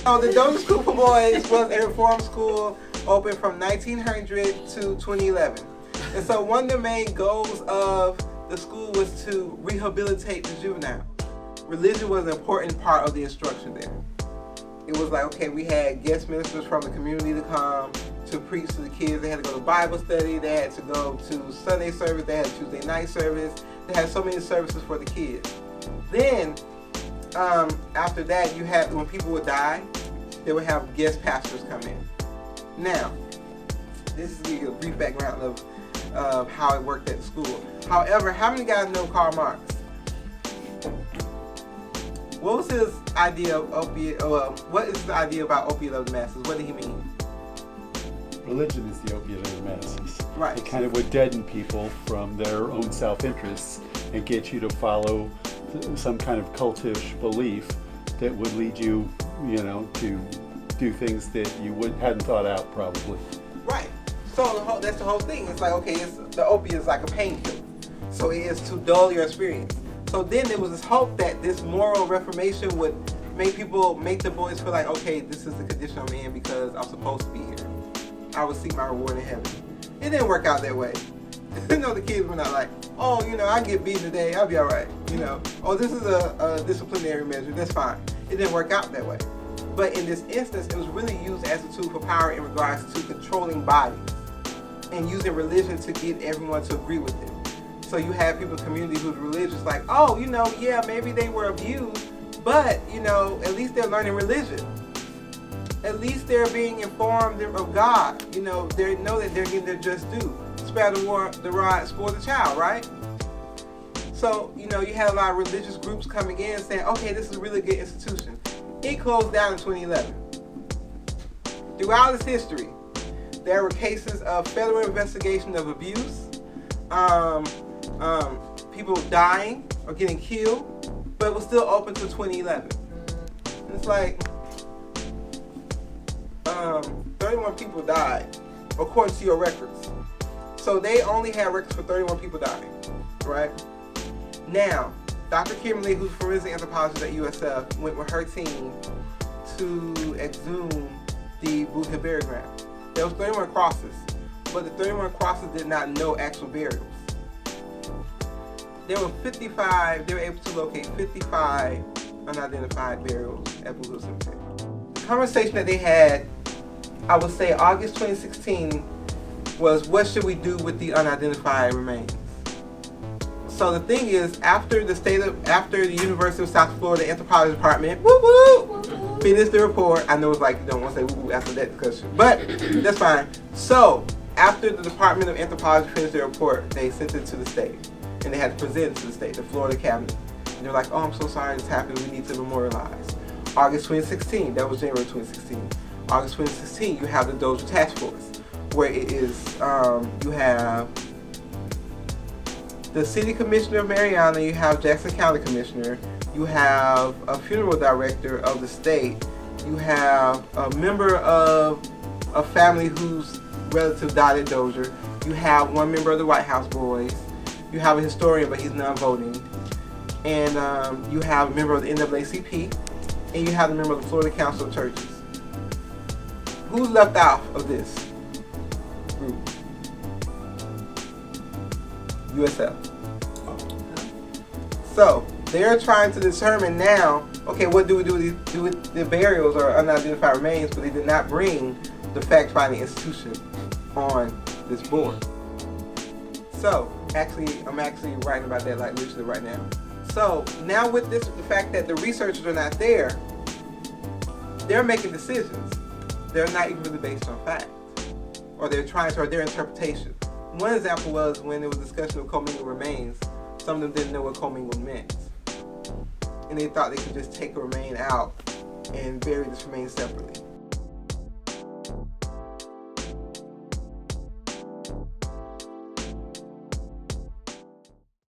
So the Dozier School for Boys was a reform school open from 1900 to 2011. And so one of the main goals of the school was to rehabilitate the juvenile. Religion was an important part of the instruction there. It was like, okay, we had guest ministers from the community to come to preach to the kids. They had to go to Bible study. They had to go to Sunday service. They had Tuesday night service. They had so many services for the kids. Then, after that, you had, when people would die, they would have guest pastors come in. Now, this is to give you a brief background of how it worked at the school. However, how many guys know Karl Marx? What was his idea of opiate? What is the idea about opiate of the masses? What did he mean? Religion is the opiate of the masses. Right. It kind of would deaden people from their own self-interests and get you to follow some kind of cultish belief that would lead you, to do things that you hadn't thought out probably. Right. So that's the whole thing. It's like, okay, the opiate is like a painkiller. So it is to dull your experience. So then there was this hope that this moral reformation would make the boys feel like, okay, this is the condition I'm in because I'm supposed to be here. I will seek my reward in heaven. It didn't work out that way. The kids were not like, oh, I get beaten today, I'll be all right. Oh, this is a disciplinary measure, that's fine. It didn't work out that way. But in this instance, it was really used as a tool for power in regards to controlling bodies and using religion to get everyone to agree with it. So you have people in the community who's religious, like, oh, yeah, maybe they were abused, but, at least they're learning religion. At least they're being informed of God. They know that they're getting their just due. Spare the rod, spoil the child, right? So, you had a lot of religious groups coming in saying, okay, this is a really good institution. It closed down in 2011. Throughout its history, there were cases of federal investigation of abuse, people dying or getting killed, but it was still open to 2011. And it's like, 31 people died, according to your records. So they only had records for 31 people dying, right? Now, Dr. Kimberly, who's forensic anthropologist at USF, went with her team to exhume the Boot Hill burial ground. There was 31 crosses, but the 31 crosses did not know actual burials. There were 55, they were able to locate 55 unidentified burials at Boot Hill Cemetery. The conversation that they had, I would say August 2016, was what should we do with the unidentified remains? So the thing is, after the University of South Florida Anthropology Department, finished the report, I know it's like you don't want to say woo after that discussion, but that's fine. So after the Department of Anthropology finished their report, they sent it to the state, and they had to present it to the state, the Florida cabinet. And they're like, oh, I'm so sorry this happened, we need to memorialize. August 2016, that was January 2016. August 2016, you have the Dozier Task Force, where it is, you have the City Commissioner of Mariana, you have Jackson County Commissioner, you have a funeral director of the state, you have a member of a family whose relative died at Dozier, you have one member of the White House Boys, you have a historian but he's non-voting, and you have a member of the NAACP, and you have a member of the Florida Council of Churches. Who's left out of this group? USF. So they're trying to determine now, okay, what do we do with the burials or unidentified remains, but they did not bring the fact-finding institution on this board. So I'm actually writing about that like literally right now. So now with the fact that the researchers are not there, they're making decisions. They're not even really based on fact, or their interpretation. One example was when there was discussion of commingled remains, some of them didn't know what commingled meant. And they thought they could just take a remain out and bury this remain separately.